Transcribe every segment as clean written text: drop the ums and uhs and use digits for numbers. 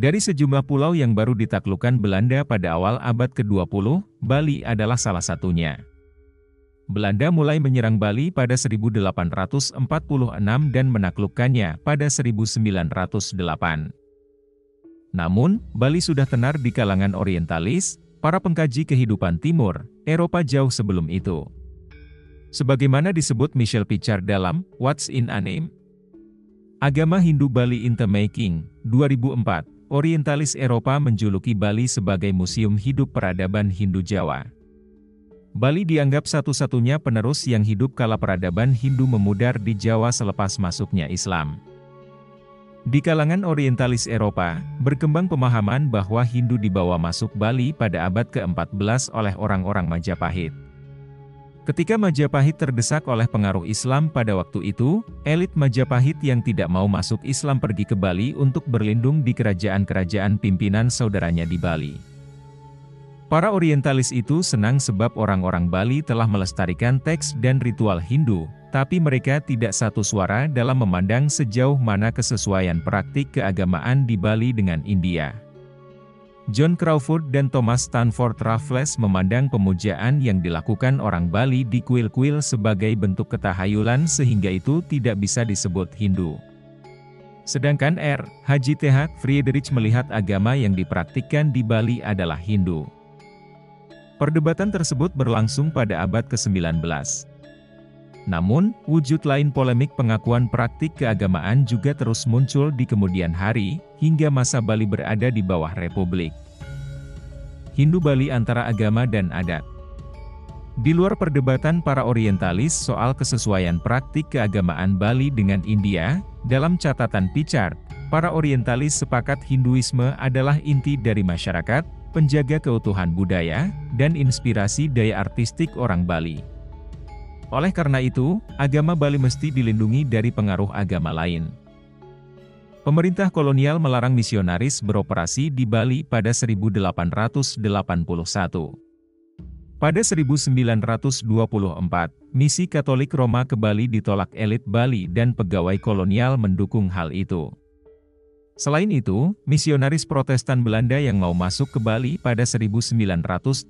Dari sejumlah pulau yang baru ditaklukkan Belanda pada awal abad ke-20, Bali adalah salah satunya. Belanda mulai menyerang Bali pada 1846 dan menaklukkannya pada 1908. Namun, Bali sudah tenar di kalangan orientalis, para pengkaji kehidupan timur, Eropa jauh sebelum itu. Sebagaimana disebut Michel Pichard dalam What's in a Name? Agama Hindu Bali in the Making, 2004, orientalis Eropa menjuluki Bali sebagai museum hidup peradaban Hindu Jawa. Bali dianggap satu-satunya penerus yang hidup kala peradaban Hindu memudar di Jawa selepas masuknya Islam. Di kalangan orientalis Eropa, berkembang pemahaman bahwa Hindu dibawa masuk Bali pada abad ke-14 oleh orang-orang Majapahit. Ketika Majapahit terdesak oleh pengaruh Islam pada waktu itu, elit Majapahit yang tidak mau masuk Islam pergi ke Bali untuk berlindung di kerajaan-kerajaan pimpinan saudaranya di Bali. Para orientalis itu senang sebab orang-orang Bali telah melestarikan teks dan ritual Hindu, tapi mereka tidak satu suara dalam memandang sejauh mana kesesuaian praktik keagamaan di Bali dengan India. John Crawford dan Thomas Stanford Raffles memandang pemujaan yang dilakukan orang Bali di kuil-kuil sebagai bentuk ketahayulan sehingga itu tidak bisa disebut Hindu. Sedangkan R. Haji Th. Friedrich melihat agama yang dipraktikkan di Bali adalah Hindu. Perdebatan tersebut berlangsung pada abad ke-19. Namun, wujud lain polemik pengakuan praktik keagamaan juga terus muncul di kemudian hari, hingga masa Bali berada di bawah Republik Hindu Bali antara agama dan adat. Di luar perdebatan para orientalis soal kesesuaian praktik keagamaan Bali dengan India, dalam catatan Pichard, para orientalis sepakat Hinduisme adalah inti dari masyarakat, penjaga keutuhan budaya, dan inspirasi daya artistik orang Bali. Oleh karena itu, agama Bali mesti dilindungi dari pengaruh agama lain. Pemerintah kolonial melarang misionaris beroperasi di Bali pada 1881. Pada 1924, misi Katolik Roma ke Bali ditolak elit Bali dan pegawai kolonial mendukung hal itu. Selain itu, misionaris Protestan Belanda yang mau masuk ke Bali pada 1931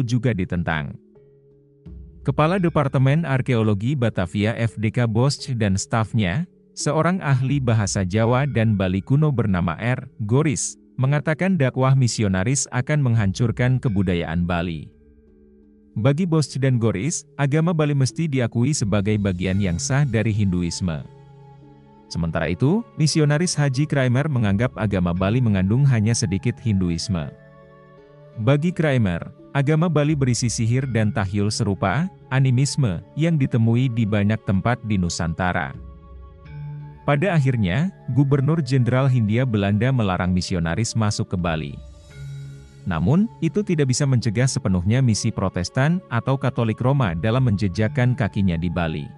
juga ditentang. Kepala Departemen Arkeologi Batavia FDK Bosch dan stafnya, seorang ahli bahasa Jawa dan Bali kuno bernama R. Goris, mengatakan dakwah misionaris akan menghancurkan kebudayaan Bali. Bagi Bosch dan Goris, agama Bali mesti diakui sebagai bagian yang sah dari Hinduisme. Sementara itu, misionaris Haji Kramer menganggap agama Bali mengandung hanya sedikit Hinduisme. Bagi Kramer, agama Bali berisi sihir dan tahyul serupa, animisme, yang ditemui di banyak tempat di Nusantara. Pada akhirnya, Gubernur Jenderal Hindia Belanda melarang misionaris masuk ke Bali. Namun, itu tidak bisa mencegah sepenuhnya misi Protestan atau Katolik Roma dalam menjejakkan kakinya di Bali.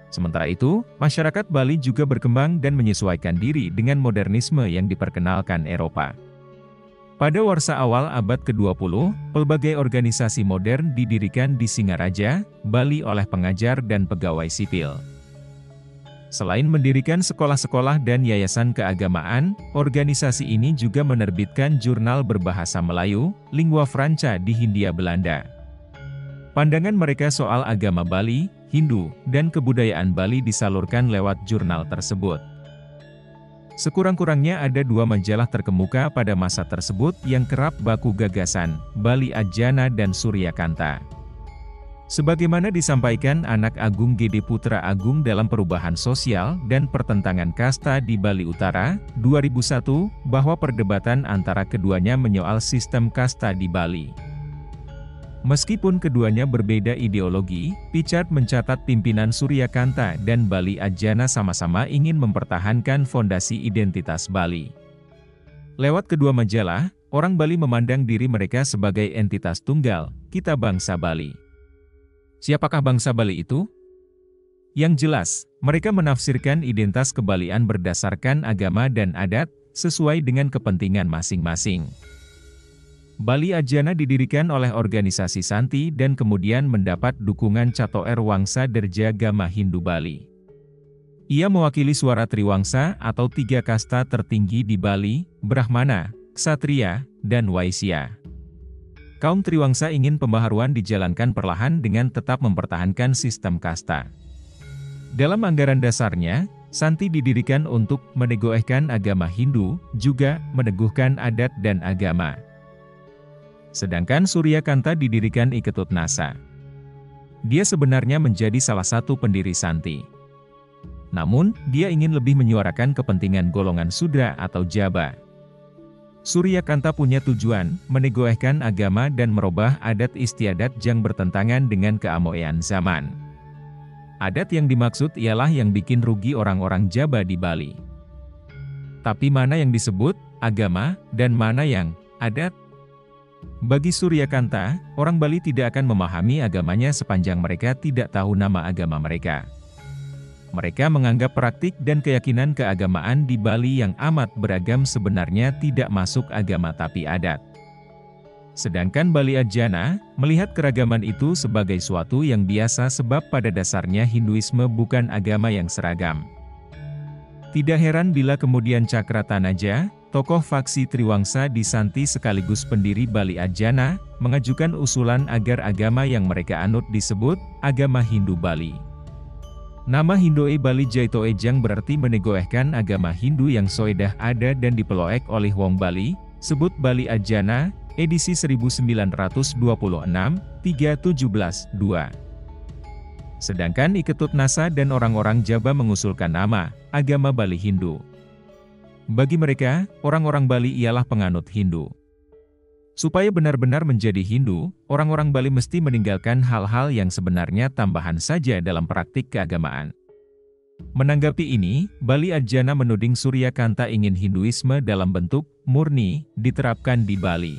Sementara itu, masyarakat Bali juga berkembang dan menyesuaikan diri dengan modernisme yang diperkenalkan Eropa. Pada warsa awal abad ke-20, pelbagai organisasi modern didirikan di Singaraja, Bali oleh pengajar dan pegawai sipil. Selain mendirikan sekolah-sekolah dan yayasan keagamaan, organisasi ini juga menerbitkan jurnal berbahasa Melayu, Lingua Franca di Hindia Belanda. Pandangan mereka soal agama Bali, Hindu, dan kebudayaan Bali disalurkan lewat jurnal tersebut. Sekurang-kurangnya ada 2 majalah terkemuka pada masa tersebut yang kerap baku gagasan, Bali Adjana dan Surya Kanta. Sebagaimana disampaikan anak Agung Gede Putra Agung dalam Perubahan Sosial dan Pertentangan Kasta di Bali Utara, 2001, bahwa perdebatan antara keduanya menyoal sistem kasta di Bali. Meskipun keduanya berbeda ideologi, Pichard mencatat pimpinan Surya Kanta dan Bali Adjana sama-sama ingin mempertahankan fondasi identitas Bali. Lewat kedua majalah, orang Bali memandang diri mereka sebagai entitas tunggal, kita bangsa Bali. Siapakah bangsa Bali itu? Yang jelas, mereka menafsirkan identitas kebalian berdasarkan agama dan adat, sesuai dengan kepentingan masing-masing. Bali Adjana didirikan oleh organisasi Santi dan kemudian mendapat dukungan Catoer Wangsa Derja Gama Hindu Bali. Ia mewakili suara Triwangsa atau 3 kasta tertinggi di Bali, Brahmana, Ksatria, dan Waisya. Kaum Triwangsa ingin pembaharuan dijalankan perlahan dengan tetap mempertahankan sistem kasta. Dalam anggaran dasarnya, Santi didirikan untuk meneguhkan agama Hindu, juga meneguhkan adat dan agama. Sedangkan Suryakanta didirikan Iketutnasa. Dia sebenarnya menjadi salah satu pendiri Santi. Namun, dia ingin lebih menyuarakan kepentingan golongan Sudra atau Jaba. Suryakanta punya tujuan, meneguhkan agama dan merubah adat istiadat yang bertentangan dengan keamoean zaman. Adat yang dimaksud ialah yang bikin rugi orang-orang Jaba di Bali. Tapi mana yang disebut agama, dan mana yang adat? Bagi Suryakanta, orang Bali tidak akan memahami agamanya sepanjang mereka tidak tahu nama agama mereka. Mereka menganggap praktik dan keyakinan keagamaan di Bali yang amat beragam sebenarnya tidak masuk agama tapi adat. Sedangkan Bali Adjana melihat keragaman itu sebagai suatu yang biasa sebab pada dasarnya Hinduisme bukan agama yang seragam. Tidak heran bila kemudian Cakratanaja, tokoh faksi Triwangsa di Santi sekaligus pendiri Bali Adjana, mengajukan usulan agar agama yang mereka anut disebut agama Hindu Bali. Nama Hindoe Bali Jaito Ejang berarti meneguhkan agama Hindu yang soedah ada dan dipeloek oleh Wong Bali, sebut Bali Adjana, edisi 1926, 3/17/2. Sedangkan Iketutnasa dan orang-orang Jaba mengusulkan nama, agama Bali Hindu. Bagi mereka, orang-orang Bali ialah penganut Hindu. Supaya benar-benar menjadi Hindu, orang-orang Bali mesti meninggalkan hal-hal yang sebenarnya tambahan saja dalam praktik keagamaan. Menanggapi ini, Bali Adjana menuding Suryakanta ingin Hinduisme dalam bentuk murni diterapkan di Bali.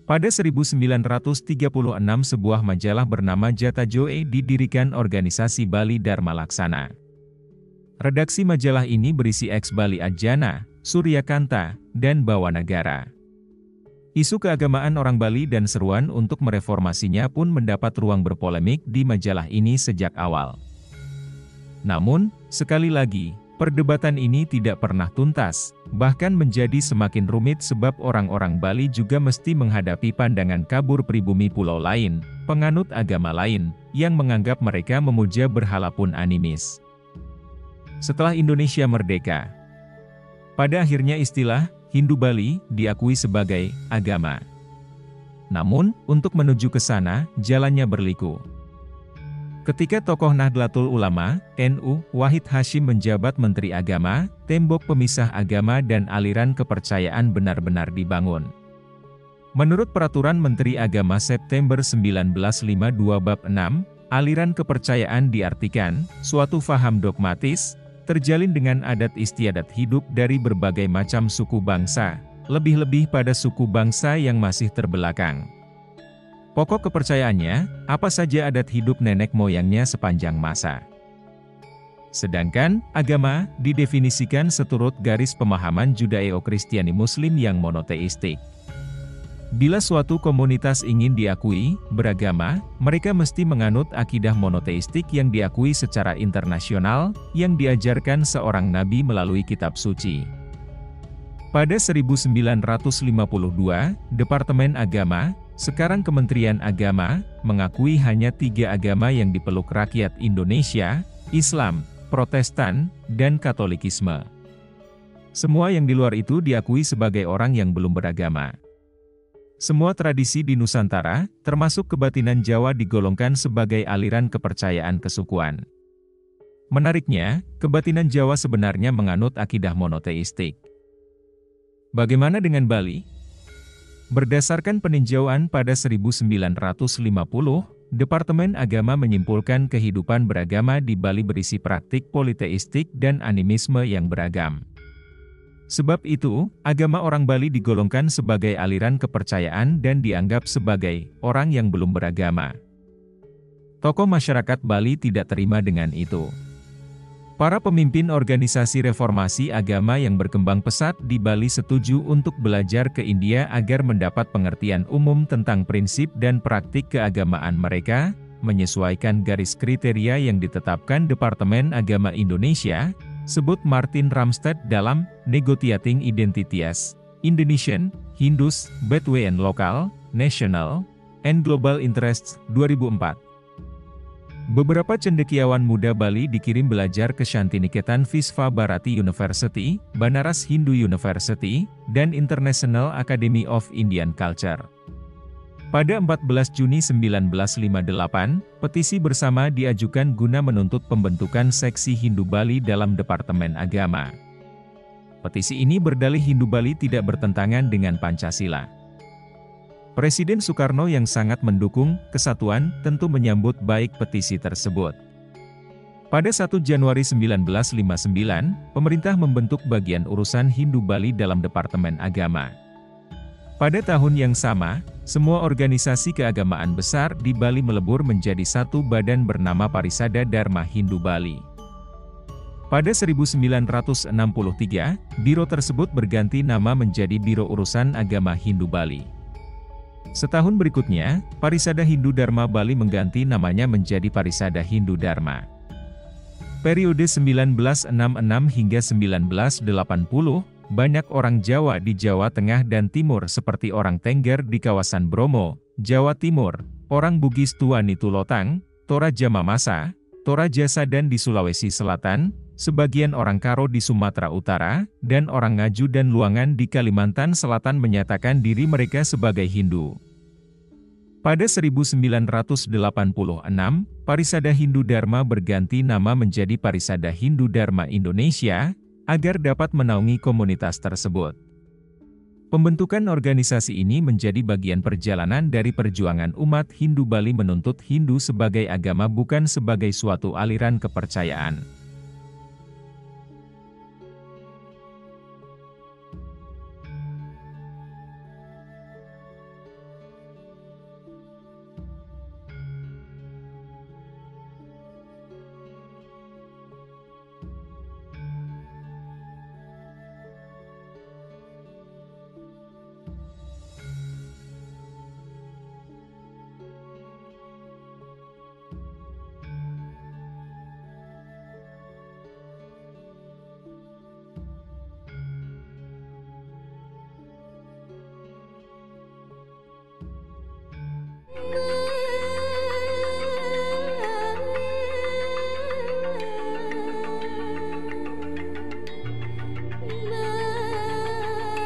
Pada 1936 sebuah majalah bernama Jatajoe didirikan organisasi Bali Dharma Laksana. Redaksi majalah ini berisi ex-Bali Adjana, Suryakanta, dan Bawanagara. Isu keagamaan orang Bali dan seruan untuk mereformasinya pun mendapat ruang berpolemik di majalah ini sejak awal. Namun, sekali lagi, perdebatan ini tidak pernah tuntas, bahkan menjadi semakin rumit sebab orang-orang Bali juga mesti menghadapi pandangan kabur pribumi pulau lain, penganut agama lain, yang menganggap mereka memuja berhala pun animis. Setelah Indonesia merdeka, pada akhirnya istilah Hindu Bali diakui sebagai agama. Namun, untuk menuju ke sana, jalannya berliku. Ketika tokoh Nahdlatul Ulama, NU, Wahid Hasyim menjabat Menteri Agama, tembok pemisah agama dan aliran kepercayaan benar-benar dibangun. Menurut Peraturan Menteri Agama September 1952 Bab 6, aliran kepercayaan diartikan, suatu faham dogmatis, terjalin dengan adat istiadat hidup dari berbagai macam suku bangsa, lebih-lebih pada suku bangsa yang masih terbelakang. Pokok kepercayaannya, apa saja adat hidup nenek moyangnya sepanjang masa. Sedangkan, agama, didefinisikan seturut garis pemahaman Judeo-Kristiani Muslim yang monoteistik. Bila suatu komunitas ingin diakui, beragama, mereka mesti menganut akidah monoteistik yang diakui secara internasional, yang diajarkan seorang nabi melalui kitab suci. Pada 1952, Departemen Agama, sekarang Kementerian Agama, mengakui hanya 3 agama yang dipeluk rakyat Indonesia, Islam, Protestan, dan Katolikisme. Semua yang di luar itu diakui sebagai orang yang belum beragama. Semua tradisi di Nusantara, termasuk kebatinan Jawa digolongkan sebagai aliran kepercayaan kesukuan. Menariknya, kebatinan Jawa sebenarnya menganut akidah monoteistik. Bagaimana dengan Bali? Berdasarkan peninjauan pada 1950, Departemen Agama menyimpulkan kehidupan beragama di Bali berisi praktik politeistik dan animisme yang beragam. Sebab itu, agama orang Bali digolongkan sebagai aliran kepercayaan dan dianggap sebagai orang yang belum beragama. Tokoh masyarakat Bali tidak terima dengan itu. Para pemimpin organisasi reformasi agama yang berkembang pesat di Bali setuju untuk belajar ke India agar mendapat pengertian umum tentang prinsip dan praktik keagamaan mereka, menyesuaikan garis kriteria yang ditetapkan Departemen Agama Indonesia, sebut Martin Ramstad dalam Negotiating Identities, Indonesian, Hindus, Between Local, National, and Global Interests, 2004. Beberapa cendekiawan muda Bali dikirim belajar ke Shantiniketan Visva Bharati University, Banaras Hindu University, dan International Academy of Indian Culture. Pada 14 Juni 1958, petisi bersama diajukan guna menuntut pembentukan seksi Hindu Bali dalam Departemen Agama. Petisi ini berdalih Hindu Bali tidak bertentangan dengan Pancasila. Presiden Soekarno yang sangat mendukung kesatuan tentu menyambut baik petisi tersebut. Pada 1 Januari 1959, pemerintah membentuk bagian urusan Hindu Bali dalam Departemen Agama. Pada tahun yang sama, semua organisasi keagamaan besar di Bali melebur menjadi satu badan bernama Parisada Dharma Hindu Bali. Pada 1963, biro tersebut berganti nama menjadi Biro Urusan Agama Hindu Bali. Setahun berikutnya, Parisada Hindu Dharma Bali mengganti namanya menjadi Parisada Hindu Dharma. Periode 1966 hingga 1980, banyak orang Jawa di Jawa Tengah dan Timur seperti orang Tengger di kawasan Bromo, Jawa Timur, orang Bugis Tuani Tulotang, Toraja Mamasa, Toraja Sadan di Sulawesi Selatan, sebagian orang Karo di Sumatera Utara, dan orang Ngaju dan Luangan di Kalimantan Selatan menyatakan diri mereka sebagai Hindu. Pada 1986, Parisada Hindu Dharma berganti nama menjadi Parisada Hindu Dharma Indonesia, agar dapat menaungi komunitas tersebut. Pembentukan organisasi ini menjadi bagian perjalanan dari perjuangan umat Hindu Bali menuntut Hindu sebagai agama bukan sebagai suatu aliran kepercayaan.